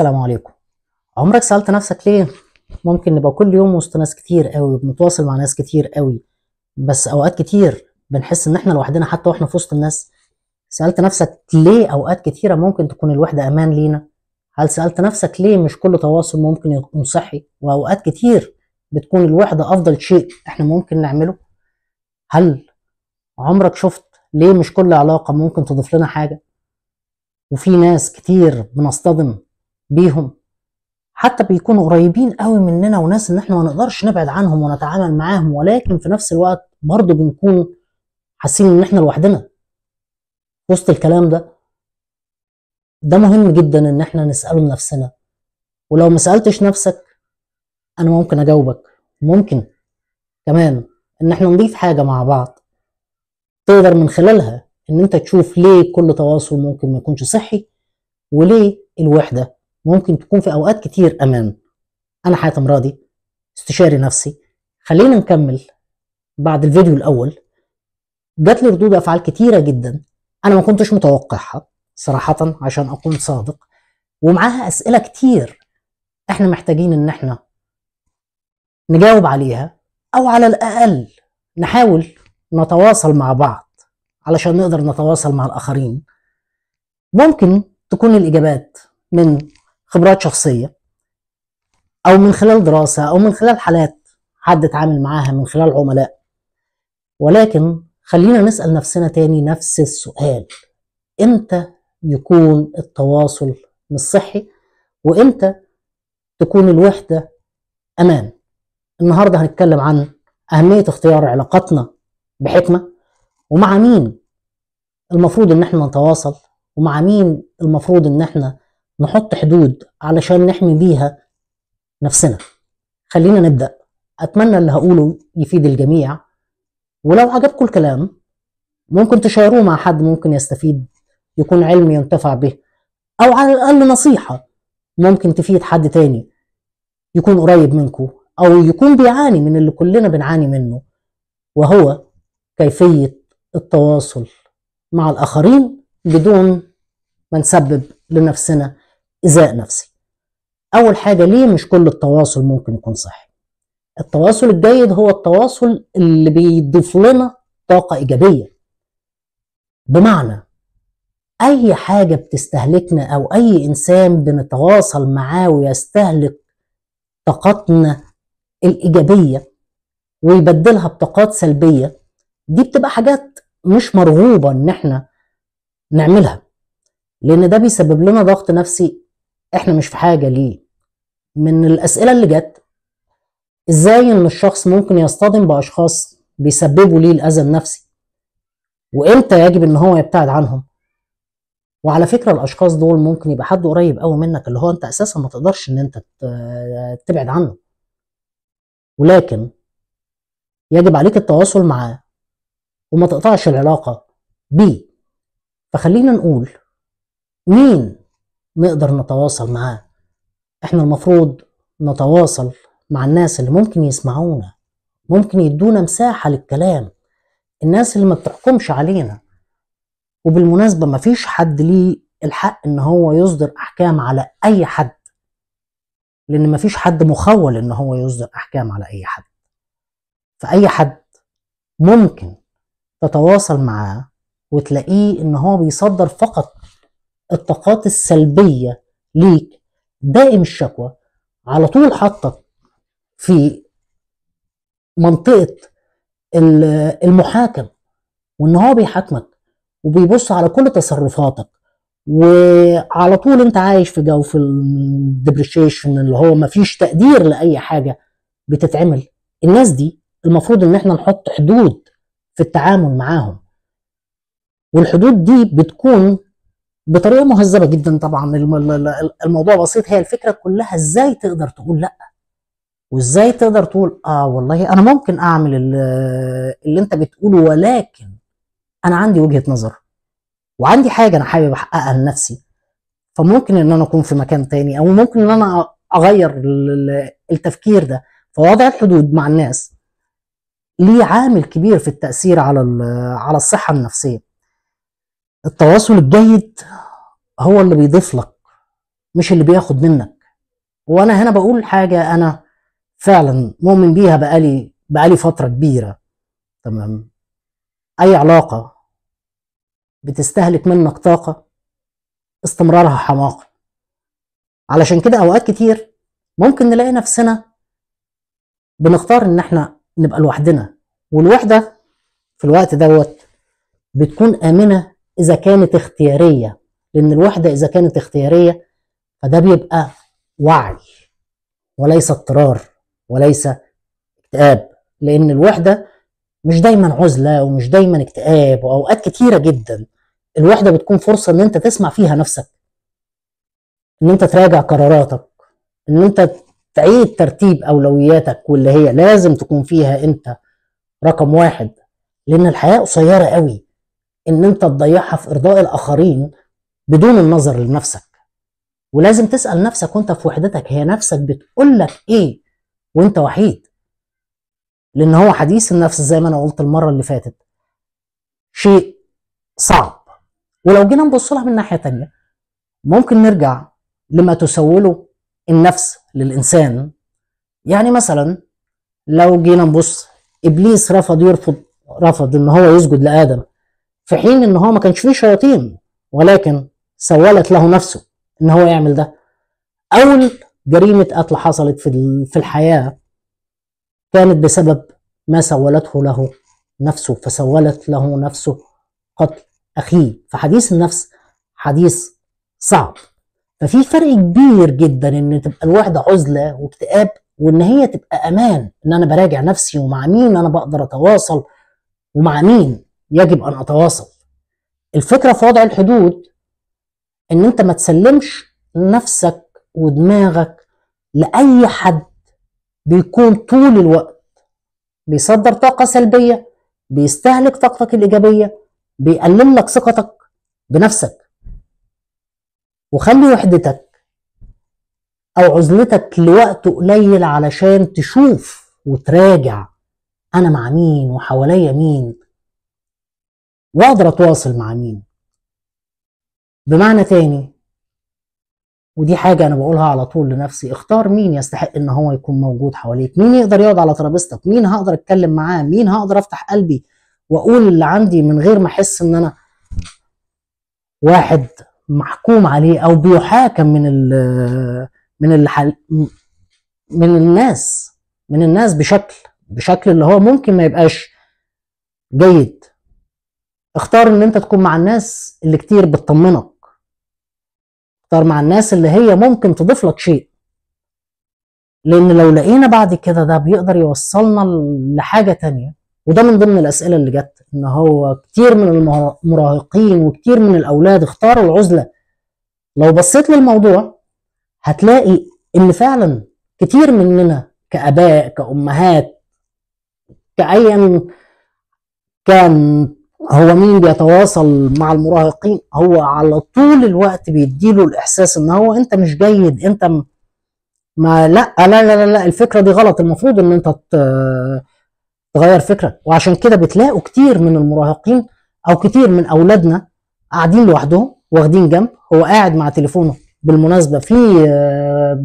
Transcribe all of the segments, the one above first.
السلام عليكم. عمرك سألت نفسك ليه ممكن نبقى كل يوم وسط ناس كتير قوي، بنتواصل مع ناس كتير قوي، بس اوقات كتير بنحس ان احنا لوحدنا حتى واحنا في وسط الناس؟ سألت نفسك ليه اوقات كتيرة ممكن تكون الوحدة امان لينا؟ هل سألت نفسك ليه مش كل تواصل ممكن يكون صحي، واوقات كتير بتكون الوحدة افضل شيء احنا ممكن نعمله؟ هل عمرك شفت ليه مش كل علاقة ممكن تضيف لنا حاجة، وفي ناس كتير بنصطدم بيهم حتى بيكونوا قريبين قوي مننا وناس ان احنا ما نقدرش نبعد عنهم ونتعامل معاهم، ولكن في نفس الوقت برضه بنكون حاسين ان احنا لوحدنا وسط الكلام ده مهم جدا ان احنا نسأله لنفسنا. ولو ما سألتش نفسك انا ممكن اجاوبك. ممكن كمان ان احنا نضيف حاجة مع بعض تقدر من خلالها ان انت تشوف ليه كل تواصل ممكن ما يكونش صحي، وليه الوحدة ممكن تكون في اوقات كتير امان. انا حاتم راضي، استشاري نفسي. خلينا نكمل. بعد الفيديو الاول جات لي ردود افعال كتيره جدا انا ما كنتش متوقعها صراحه عشان اكون صادق، ومعاها اسئله كتير احنا محتاجين ان احنا نجاوب عليها، او على الاقل نحاول نتواصل مع بعض علشان نقدر نتواصل مع الاخرين. ممكن تكون الاجابات من خبرات شخصيه، او من خلال دراسه، او من خلال حالات حد اتعامل معاها من خلال عملاء، ولكن خلينا نسأل نفسنا تاني نفس السؤال: امتى يكون التواصل مش صحي، وامتى تكون الوحدة امان؟ النهاردة هنتكلم عن اهمية اختيار علاقاتنا بحكمة، ومع مين المفروض ان احنا نتواصل، ومع مين المفروض ان احنا نحط حدود علشان نحمي بيها نفسنا. خلينا نبدأ. اتمنى اللي هقوله يفيد الجميع، ولو عجبكم الكلام ممكن تشاروه مع حد ممكن يستفيد، يكون علم ينتفع به، او على الاقل نصيحة ممكن تفيد حد تاني يكون قريب منكم، او يكون بيعاني من اللي كلنا بنعاني منه، وهو كيفية التواصل مع الاخرين بدون ما نسبب لنفسنا ايذاء نفسي. اول حاجة، ليه مش كل التواصل ممكن يكون صحي؟ التواصل الجيد هو التواصل اللي بيضيف لنا طاقة ايجابية، بمعنى اي حاجة بتستهلكنا او اي انسان بنتواصل معاه ويستهلك طاقتنا الايجابية ويبدلها بطاقات سلبية، دي بتبقى حاجات مش مرغوبة ان احنا نعملها، لان ده بيسبب لنا ضغط نفسي احنا مش في حاجة ليه. من الاسئلة اللي جت: ازاي ان الشخص ممكن يصطدم باشخاص بيسببوا ليه الاذى النفسي، وامتى يجب ان هو يبتعد عنهم؟ وعلى فكرة الاشخاص دول ممكن يبقى حد قريب قوي منك اللي هو انت اساسا ما تقدرش ان انت تبعد عنه، ولكن يجب عليك التواصل معاه وما تقطعش العلاقة بيه. فخلينا نقول مين نقدر نتواصل معاه. احنا المفروض نتواصل مع الناس اللي ممكن يسمعونا، ممكن يدونا مساحة للكلام، الناس اللي ما بتحكمش علينا. وبالمناسبة مفيش حد ليه الحق ان هو يصدر احكام على اي حد، لان مفيش حد مخول ان هو يصدر احكام على اي حد. فاي حد ممكن تتواصل معاه وتلاقيه ان هو بيصدر فقط الطاقات السلبية ليك، دائم الشكوى، على طول حاطك في منطقة المحاكم، وان هو بيحاكمك وبيبص على كل تصرفاتك، وعلى طول انت عايش في جو في الديبريشيشن اللي هو مفيش تقدير لأي حاجة بتتعمل. الناس دي المفروض ان احنا نحط حدود في التعامل معاهم، والحدود دي بتكون بطريقة مهذبة جدا. طبعا الموضوع بسيط، هي الفكرة كلها ازاي تقدر تقول لا، وازاي تقدر تقول والله انا ممكن اعمل اللي انت بتقوله، ولكن انا عندي وجهة نظر وعندي حاجة انا حابب احققها لنفسي، فممكن ان انا اكون في مكان تاني، او ممكن ان انا اغير التفكير ده. فوضع الحدود مع الناس ليه عامل كبير في التأثير على الصحة النفسية. التواصل الجيد هو اللي بيضيف لك مش اللي بياخد منك. وانا هنا بقول حاجة انا فعلا مؤمن بيها بقالي فترة كبيرة. تمام. اي علاقة بتستهلك منك طاقة استمرارها حماقة. علشان كده اوقات كتير ممكن نلاقي نفسنا بنختار ان احنا نبقى لوحدنا، والوحدة في الوقت دوت بتكون آمنة إذا كانت اختيارية. لأن الوحدة إذا كانت اختيارية فده بيبقى وعي وليس اضطرار وليس اكتئاب. لأن الوحدة مش دايما عزلة ومش دايما اكتئاب، وأوقات كتيرة جدا الوحدة بتكون فرصة إن أنت تسمع فيها نفسك، إن أنت تراجع قراراتك، إن أنت تعيد ترتيب أولوياتك، واللي هي لازم تكون فيها أنت رقم واحد. لأن الحياة قصيرة قوي إن أنت تضيعها في إرضاء الآخرين بدون النظر لنفسك. ولازم تسأل نفسك وانت في وحدتك، هي نفسك بتقول لك ايه وانت وحيد. لان هو حديث النفس زي ما انا قلت المرة اللي فاتت شيء صعب. ولو جينا نبص لها من ناحية تانية ممكن نرجع لما تسوله النفس للإنسان. يعني مثلا لو جينا نبص، إبليس رفض ان هو يسجد لآدم، في حين ان هو ما كانش فيه شياطين، ولكن سولت له نفسه ان هو يعمل ده. أول جريمة قتل حصلت في الحياة كانت بسبب ما سولته له نفسه، فسولت له نفسه قتل أخيه. فحديث النفس حديث صعب. ففي فرق كبير جدا إن تبقى الوحدة عزلة واكتئاب، وإن هي تبقى أمان، إن أنا براجع نفسي ومع مين أنا بقدر أتواصل ومع مين يجب أن أتواصل. الفكرة في وضع الحدود إن أنت ما تسلمش نفسك ودماغك لأي حد بيكون طول الوقت بيصدر طاقة سلبية، بيستهلك طاقتك الإيجابية، بيقلل لك ثقتك بنفسك. وخلي وحدتك أو عزلتك لوقت قليل علشان تشوف وتراجع أنا مع مين وحواليا مين وأقدر أتواصل مع مين. بمعنى تاني، ودي حاجة أنا بقولها على طول لنفسي، اختار مين يستحق إن هو يكون موجود حواليك، مين يقدر يقعد على ترابيزتك، مين هقدر أتكلم معاه، مين هقدر أفتح قلبي وأقول اللي عندي من غير ما أحس إن أنا واحد محكوم عليه أو بيحاكم من الحل من الناس بشكل اللي هو ممكن ما يبقاش جيد. اختار إن أنت تكون مع الناس اللي كتير بتطمنك، اختار مع الناس اللي هي ممكن تضيف لك شيء. لان لو لقينا بعد كده ده بيقدر يوصلنا لحاجة تانية. وده من ضمن الاسئلة اللي جت، ان هو كتير من المراهقين وكتير من الاولاد اختاروا العزلة. لو بصيت للموضوع هتلاقي ان فعلا كتير مننا كاباء كامهات كايا كان هو مين بيتواصل مع المراهقين، هو على طول الوقت بيديله الاحساس ان هو انت مش جيد، انت ما لا لا لا لا الفكره دي غلط، المفروض ان انت تغير فكرك. وعشان كده بتلاقوا كتير من المراهقين او كتير من اولادنا قاعدين لوحدهم واخدين جنب، هو قاعد مع تليفونه. بالمناسبه في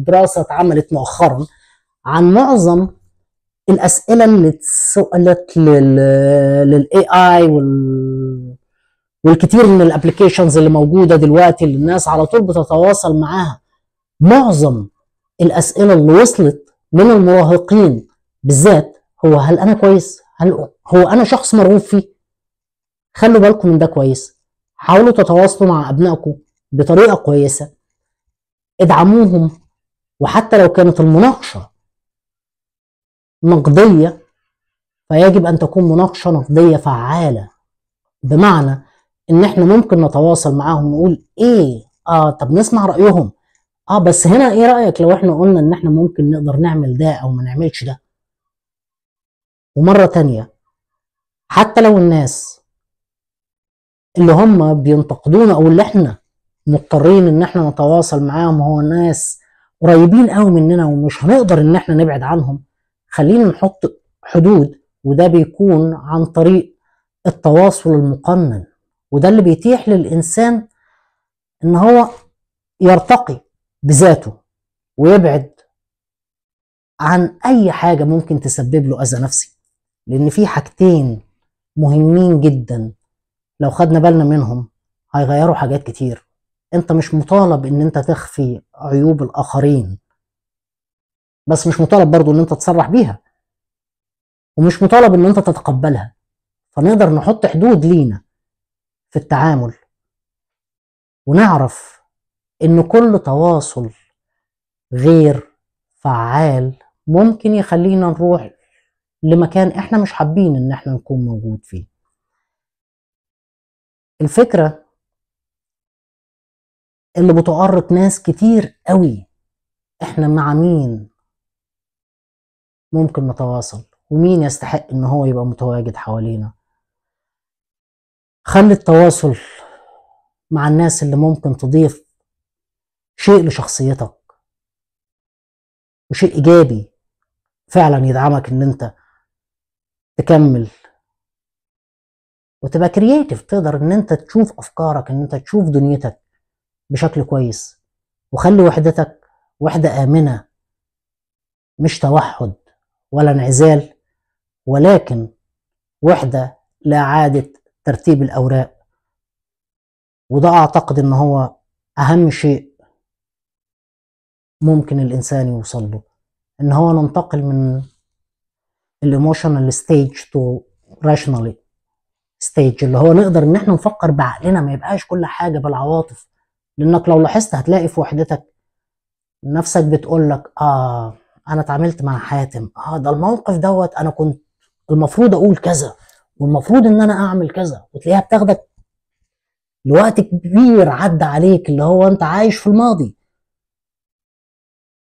دراسه اتعملت مؤخرا عن معظم الاسئله اللي اتسالت للاي اي والكتير من الابلكيشنز اللي موجوده دلوقتي اللي الناس على طول بتتواصل معاها. معظم الأسئلة اللي وصلت من المراهقين بالذات هو هل أنا كويس؟ هل هو أنا شخص مرغوب فيه؟ خلوا بالكم من ده كويس. حاولوا تتواصلوا مع أبنائكم بطريقة كويسة، ادعموهم. وحتى لو كانت المناقشة نقدية فيجب أن تكون مناقشة نقدية فعالة، بمعنى إن إحنا ممكن نتواصل معاهم نقول إيه؟ طب نسمع رأيهم. بس هنا ايه رأيك لو احنا قلنا ان احنا ممكن نقدر نعمل ده او ما نعملش ده. ومرة تانية حتى لو الناس اللي هم بينتقدونا او اللي احنا مضطرين ان احنا نتواصل معاهم هو ناس قريبين قوي مننا ومش هنقدر ان احنا نبعد عنهم، خلينا نحط حدود. وده بيكون عن طريق التواصل المقنن، وده اللي بيتيح للإنسان ان هو يرتقي بذاته، ويبعد عن اي حاجة ممكن تسبب له اذى نفسي. لان في حاجتين مهمين جدا لو خدنا بالنا منهم هيغيروا حاجات كتير. انت مش مطالب ان انت تخفي عيوب الاخرين، بس مش مطالب برضو ان انت تصرح بيها، ومش مطالب ان انت تتقبلها. فنقدر نحط حدود لينا في التعامل، ونعرف ان كل تواصل غير فعال ممكن يخلينا نروح لمكان احنا مش حابين ان احنا نكون موجود فيه. الفكرة اللي بتؤرق ناس كتير قوي، احنا مع مين ممكن نتواصل ومين يستحق ان هو يبقى متواجد حوالينا. خلي التواصل مع الناس اللي ممكن تضيف شيء لشخصيتك وشيء ايجابي فعلا يدعمك ان انت تكمل وتبقى كرييتيف، تقدر ان انت تشوف افكارك، ان انت تشوف دنيتك بشكل كويس. وخلي وحدتك وحدة آمنة، مش توحد ولا انعزال، ولكن وحدة لإعادة ترتيب الأوراق. وده أعتقد إن هو أهم شيء ممكن الإنسان يوصل له، إن هو ننتقل من الإيموشنال ستيج تو راشنال ستيج، اللي هو نقدر إن إحنا نفكر بعقلنا، ما يبقاش كل حاجة بالعواطف. لأنك لو لاحظت هتلاقي في وحدتك نفسك بتقول لك أنا اتعاملت مع حاتم، ده الموقف دوت أنا كنت المفروض أقول كذا، والمفروض إن أنا أعمل كذا، وتلاقيها بتاخدك لوقت كبير عدى عليك، اللي هو انت عايش في الماضي.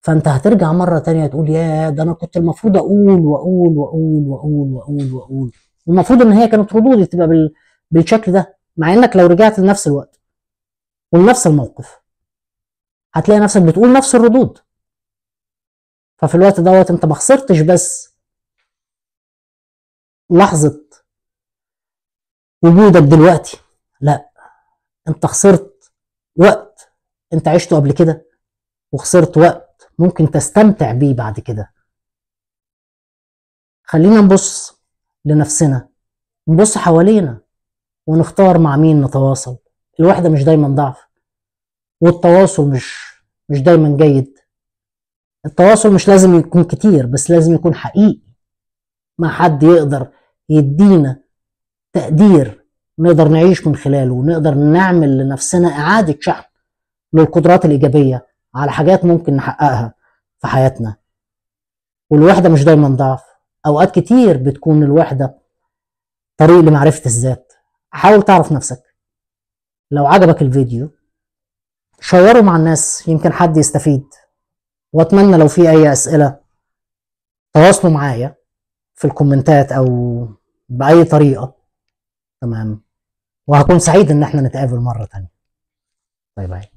فانت هترجع مرة تانية تقول يا ده انا كنت المفروض اقول واقول واقول واقول واقول واقول. والمفروض ان هي كانت ردودي تبقى بالشكل ده، مع انك لو رجعت لنفس الوقت ولنفس الموقف هتلاقي نفسك بتقول نفس الردود. ففي الوقت دوت انت ما خسرتش بس لحظة وجودك دلوقتي، لا، انت خسرت وقت انت عشته قبل كده، وخسرت وقت ممكن تستمتع بيه بعد كده. خلينا نبص لنفسنا، نبص حوالينا، ونختار مع مين نتواصل. الوحدة مش دايما ضعف، والتواصل مش دايما جيد. التواصل مش لازم يكون كتير، بس لازم يكون حقيقي مع حد يقدر يدينا تقدير نقدر نعيش من خلاله، ونقدر نعمل لنفسنا إعادة شحن للقدرات الإيجابية على حاجات ممكن نحققها في حياتنا. والوحدة مش دايما ضعف، أوقات كتير بتكون الوحدة طريق لمعرفة الذات. حاول تعرف نفسك. لو عجبك الفيديو شيره مع الناس، يمكن حد يستفيد. واتمنى لو في اي اسئلة تواصلوا معايا في الكومنتات او باي طريقة. تمام، وهكون سعيد ان احنا نتقابل مرة تانية. باي باي.